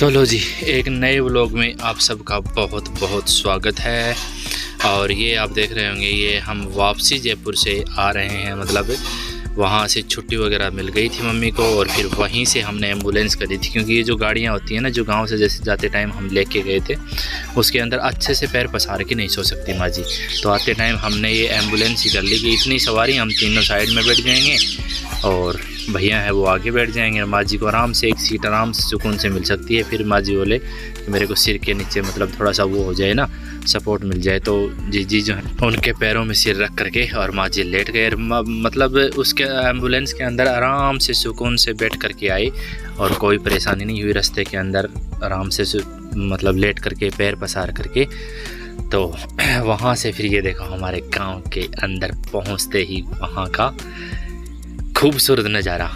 चलो जी, एक नए व्लॉग में आप सबका बहुत बहुत स्वागत है। और ये आप देख रहे होंगे, ये हम वापसी जयपुर से आ रहे हैं। मतलब वहाँ से छुट्टी वगैरह मिल गई थी मम्मी को, और फिर वहीं से हमने एम्बुलेंस करी थी। क्योंकि ये जो गाड़ियाँ होती हैं ना, जो गांव से जैसे जाते टाइम हम लेके गए थे, उसके अंदर अच्छे से पैर पसार के नहीं सो सकती माँ जी। तो आते टाइम हमने ये एम्बुलेंस ही कर ली कि इतनी सवारी, हम तीनों साइड में बैठ जाएंगे और भैया है वो आगे बैठ जाएंगे। माँ जी को आराम से एक सीट आराम से सुकून से मिल सकती है। फिर माँ जी बोले कि मेरे को सिर के नीचे मतलब थोड़ा सा वो हो जाए ना, सपोर्ट मिल जाए। तो जीजी जो है उनके पैरों में सिर रख करके और माँ जी लेट गए। मतलब उसके एम्बुलेंस के अंदर आराम से सुकून से बैठ करके आई और कोई परेशानी नहीं हुई। रास्ते के अंदर आराम से मतलब लेट करके पैर पसार करके। तो वहाँ से फिर ये देखो, हमारे गांव के अंदर पहुँचते ही वहाँ का खूबसूरत नज़ारा।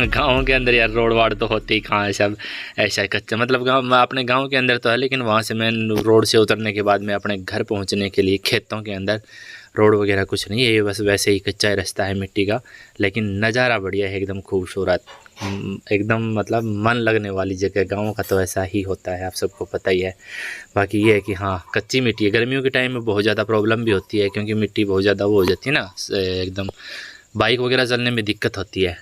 गाँव के अंदर यार रोड वाड़ तो होते ही कहाँ है, सब ऐसा कच्चा। मतलब गाँव अपने गांव के अंदर तो है, लेकिन वहाँ से मेन रोड से उतरने के बाद में अपने घर पहुँचने के लिए खेतों के अंदर रोड वगैरह कुछ नहीं है, ये बस वैसे ही कच्चा रास्ता है मिट्टी का। लेकिन नज़ारा बढ़िया है, एकदम खूबसूरत, एकदम मतलब मन लगने वाली जगह। गाँव का तो ऐसा ही होता है, आप सबको पता ही है। बाकी ये है कि हाँ, कच्ची मिट्टी है। गर्मियों के टाइम में बहुत ज़्यादा प्रॉब्लम भी होती है, क्योंकि मिट्टी बहुत ज़्यादा वो हो जाती है ना, एकदम बाइक वगैरह चलने में दिक्कत होती है।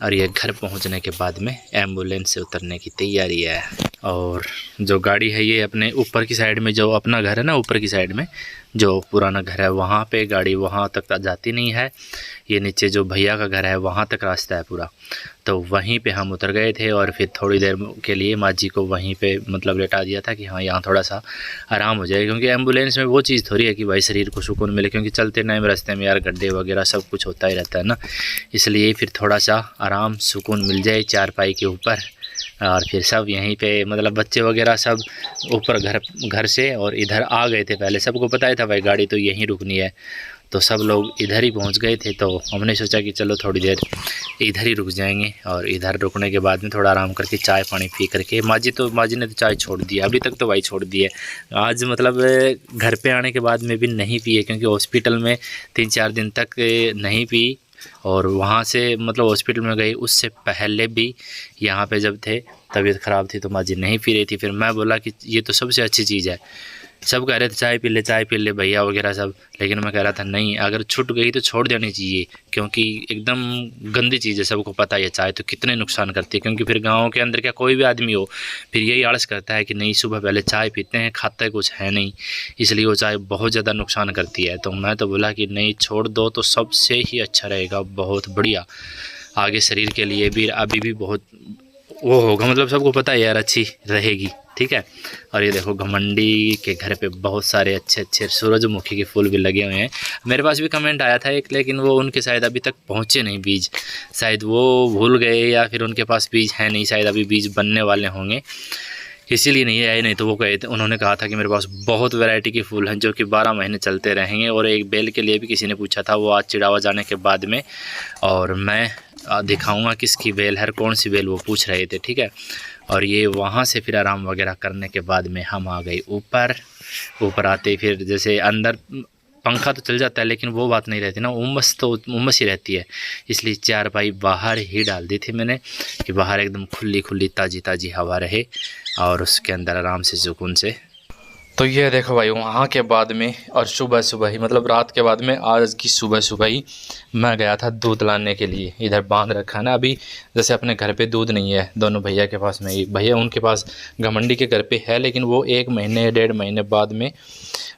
और ये घर पहुंचने के बाद में एम्बुलेंस से उतरने की तैयारी है। और जो गाड़ी है ये अपने ऊपर की साइड में, जो अपना घर है ना ऊपर की साइड में जो पुराना घर है, वहाँ पे गाड़ी वहाँ तक जाती नहीं है। ये नीचे जो भैया का घर है वहाँ तक रास्ता है पूरा। तो वहीं पे हम उतर गए थे और फिर थोड़ी देर के लिए माँ जी को वहीं पे मतलब लेटा दिया था कि हाँ यहाँ थोड़ा सा आराम हो जाए। क्योंकि एम्बुलेंस में वो चीज़ थोड़ी है कि भाई शरीर को सुकून मिले, क्योंकि चलते टाइम रास्ते में यार गड्ढे वगैरह सब कुछ होता ही रहता है ना। इसलिए फिर थोड़ा सा आराम सुकून मिल जाए चारपाई के ऊपर। और फिर सब यहीं पे मतलब बच्चे वगैरह सब ऊपर घर से और इधर आ गए थे। पहले सबको पता ही था भाई गाड़ी तो यहीं रुकनी है, तो सब लोग इधर ही पहुंच गए थे। तो हमने सोचा कि चलो थोड़ी देर इधर ही रुक जाएंगे। और इधर रुकने के बाद में थोड़ा आराम करके चाय पानी पी करके, माँ जी ने तो चाय छोड़ दी, अभी तक तो भाई छोड़ दी है। आज मतलब घर पे आने के बाद में भी नहीं पी है, क्योंकि हॉस्पिटल में 3-4 दिन तक नहीं पी। और वहाँ से मतलब हॉस्पिटल में गई, उससे पहले भी यहाँ पे जब थे तबीयत ख़राब थी तो माँ जी नहीं पी रही थी। फिर मैं बोला कि ये तो सबसे अच्छी चीज़ है। सब कह रहे थे चाय पी ले भैया वगैरह सब, लेकिन मैं कह रहा था नहीं, अगर छूट गई तो छोड़ देनी चाहिए, क्योंकि एकदम गंदी चीज़ है। सबको पता है चाय तो कितने नुकसान करती है। क्योंकि फिर गाँव के अंदर क्या कोई भी आदमी हो फिर यही आलस करता है कि नहीं सुबह पहले चाय पीते हैं, खाते कुछ है नहीं, इसलिए वो चाय बहुत ज़्यादा नुकसान करती है। तो मैं तो बोला कि नहीं छोड़ दो तो सबसे ही अच्छा रहेगा, बहुत बढ़िया। आगे शरीर के लिए भी अभी भी बहुत वो होगा, मतलब सबको पता है यार अच्छी रहेगी, ठीक है। और ये देखो घमंडी के घर पे बहुत सारे अच्छे अच्छे सूरजमुखी के फूल भी लगे हुए हैं। मेरे पास भी कमेंट आया था एक, लेकिन वो उनके शायद अभी तक पहुँचे नहीं बीज, शायद वो भूल गए या फिर उनके पास बीज है नहीं, शायद अभी बीज बनने वाले होंगे इसीलिए नहीं आए। नहीं तो वो कहे थे, उन्होंने कहा था कि मेरे पास बहुत वैरायटी के फूल हैं जो कि 12 महीने चलते रहेंगे। और एक बेल के लिए भी किसी ने पूछा था, वो आज चिड़ावा जाने के बाद में, और मैं दिखाऊंगा किसकी बेल है, कौन सी बेल वो पूछ रहे थे, ठीक है। और ये वहाँ से फिर आराम वगैरह करने के बाद में हम आ गए ऊपर आते फिर जैसे अंदर पंखा तो चल जाता है, लेकिन वो बात नहीं रहती ना, उमस तो उमस ही रहती है। इसलिए चारपाई बाहर ही डाल दी थी मैंने कि बाहर एकदम खुली ताज़ी हवा रहे और उसके अंदर आराम से सुकून से। तो ये देखो भाई, वहाँ के बाद में और सुबह ही मतलब रात के बाद में आज की सुबह ही मैं गया था दूध लाने के लिए। इधर बांध रखा है ना अभी, जैसे अपने घर पे दूध नहीं है दोनों भैया के पास में, भैया उनके पास घमंडी के घर पे है, लेकिन वो 1 महीने 1.5 महीने बाद में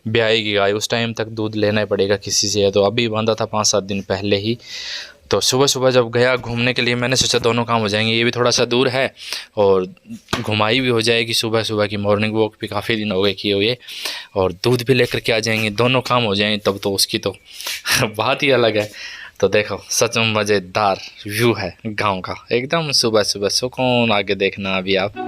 ब्याएगी गाय, उस टाइम तक दूध लेना ही पड़ेगा किसी से। तो अभी बांधा था 5-7 दिन पहले ही। तो सुबह जब गया घूमने के लिए, मैंने सोचा दोनों काम हो जाएंगे, ये भी थोड़ा सा दूर है और घुमाई भी हो जाएगी, सुबह की मॉर्निंग वॉक भी काफ़ी दिन हो गए किए हुए, और दूध भी लेकर के आ जाएंगे, दोनों काम हो जाएंगे। तब तो उसकी तो बात ही अलग है। तो देखो सच में मज़ेदार व्यू है गांव का, एकदम सुबह सुकून। आगे देखना अभी आप।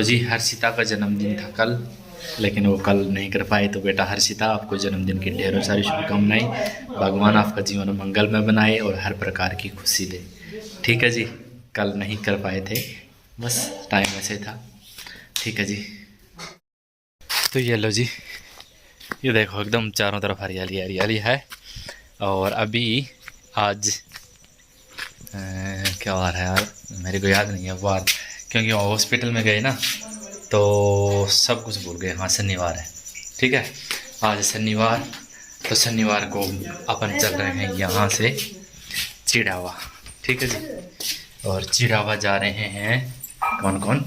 तो जी हर्षिता का जन्मदिन था कल, लेकिन वो कल नहीं कर पाए। तो बेटा हर्षिता, आपको जन्मदिन की ढेरों सारी शुभकामनाएं। भगवान आपका जीवन मंगलमय बनाए और हर प्रकार की खुशी दे। ठीक है जी, कल नहीं कर पाए थे, बस टाइम ऐसे था। ठीक है जी। तो ये लो जी, ये देखो एकदम चारों तरफ हरियाली हरियाली है। और अभी आज क्या वार है यार, मेरे को याद नहीं है वार, क्योंकि हॉस्पिटल में गए ना तो सब कुछ भूल गए। हाँ शनिवार है, ठीक है, आज शनिवार। तो शनिवार को अपन चल रहे हैं यहाँ से चिड़ावा, ठीक है जी। और चिड़ावा जा रहे हैं कौन कौन,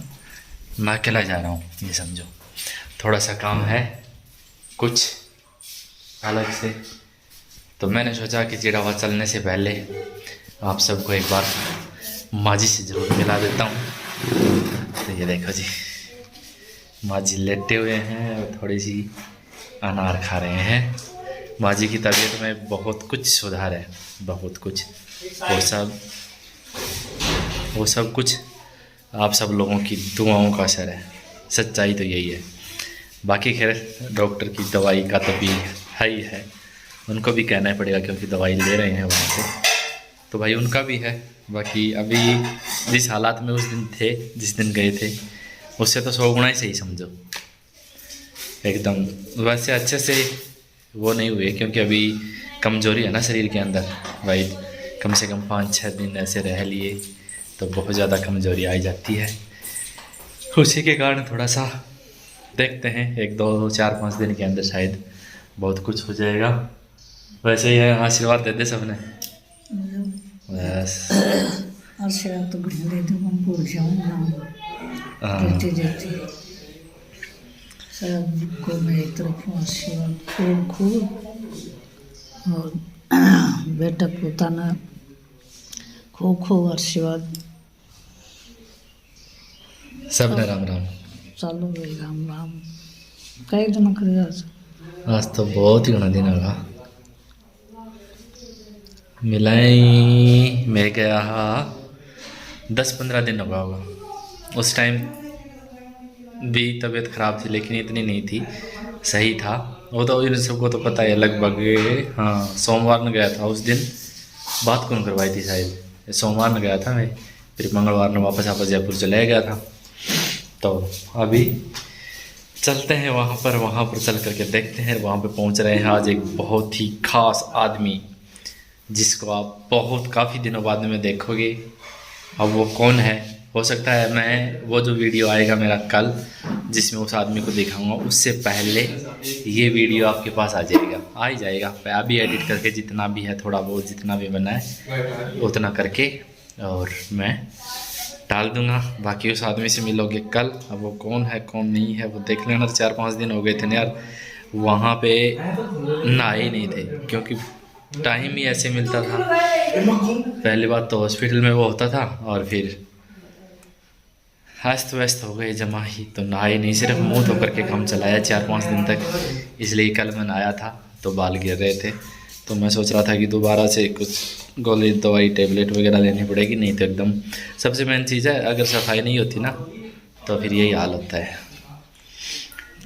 मैं अकेला जा रहा हूँ, ये समझो। थोड़ा सा काम है कुछ अलग से, तो मैंने सोचा कि चिड़ावा चलने से पहले आप सबको एक बार माजी से ज़रूर मिला देता हूँ। तो ये देखो जी, माजी लेटे हुए हैं और थोड़ी सी अनार खा रहे हैं। माजी की तबीयत में बहुत कुछ सुधार है, बहुत कुछ। वो सब कुछ आप सब लोगों की दुआओं का असर है, सच्चाई तो यही है। बाकी खैर डॉक्टर की दवाई का तो भी है ही है, उनको भी कहना ही पड़ेगा क्योंकि दवाई ले रहे हैं वहाँ से, तो भाई उनका भी है। बाकी अभी जिस हालात में उस दिन थे, जिस दिन गए थे, उससे तो 100 गुना ही सही समझो एकदम। वैसे अच्छे से वो नहीं हुए क्योंकि अभी कमज़ोरी है ना शरीर के अंदर भाई। कम से कम 5-6 दिन ऐसे रह लिए तो बहुत ज़्यादा कमज़ोरी आई जाती है। उसी के कारण थोड़ा सा देखते हैं 1-2-4-5 दिन के अंदर शायद बहुत कुछ हो जाएगा। वैसे ही है, आशीर्वाद दे दे सबने बस। आशीर्वाद तो दे दो, हम भूल जाऊँगा देते देते सबको मेरी तरफ आशीर्वाद खूब खूब, और बेटा पोताना खूब खूब आशीर्वाद सबने राम राम। चालू भाई राम राम। कई दिन कर आज तो बहुत ही घना दिन होगा मिलाई। मैं गया 10-15 दिन होगा। उस टाइम भी तबीयत ख़राब थी लेकिन इतनी नहीं थी, सही था। वो तो इन सबको तो पता है लगभग। हाँ सोमवार में गया था, उस दिन बात कौन करवाई थी शायद, सोमवार में गया था मैं, फिर मंगलवार में वापस जयपुर चले गया था। तो अभी चलते हैं वहाँ पर चल करके देखते हैं। वहाँ पे पहुँच रहे हैं आज एक बहुत ही ख़ास आदमी, जिसको आप बहुत काफ़ी दिनों बाद में देखोगे। अब वो कौन है, हो सकता है मैं वो जो वीडियो आएगा मेरा कल, जिसमें उस आदमी को दिखाऊंगा, उससे पहले ये वीडियो आपके पास आ जाएगा, आ ही जाएगा। अभी एडिट करके जितना भी है, थोड़ा बहुत जितना भी बना है उतना करके और मैं डाल दूंगा। बाकी उस आदमी से मिलोगे कल। अब वो कौन है कौन नहीं है वो देख लेना। 4-5 दिन हो गए थे ना यार, वहाँ पे नहाए नहीं थे क्योंकि टाइम ही ऐसे मिलता था। पहली बात तो हॉस्पिटल में वो होता था और फिर अस्त व्यस्त हो गए जमा ही, तो नहाए नहीं, सिर्फ मुँह धो करके काम चलाया 4-5 दिन तक। इसलिए कल मैं नहाया था तो बाल गिर रहे थे, तो मैं सोच रहा था कि दोबारा से कुछ गोली दवाई टेबलेट वगैरह लेनी पड़ेगी, नहीं तो एकदम सबसे मेन चीज़ है अगर सफाई नहीं होती ना तो फिर यही हाल होता है।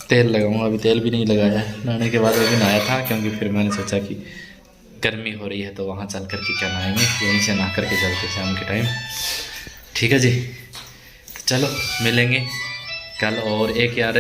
तेल लगाऊंगा, अभी तेल भी नहीं लगाया है। नहाने के बाद अभी नहाया था क्योंकि फिर मैंने सोचा कि गर्मी हो रही है तो वहाँ चल करके क्या नहाएंगे, यहीं से नहा करके चलते शाम के टाइम। ठीक है जी, तो चलो मिलेंगे कल। और एक यार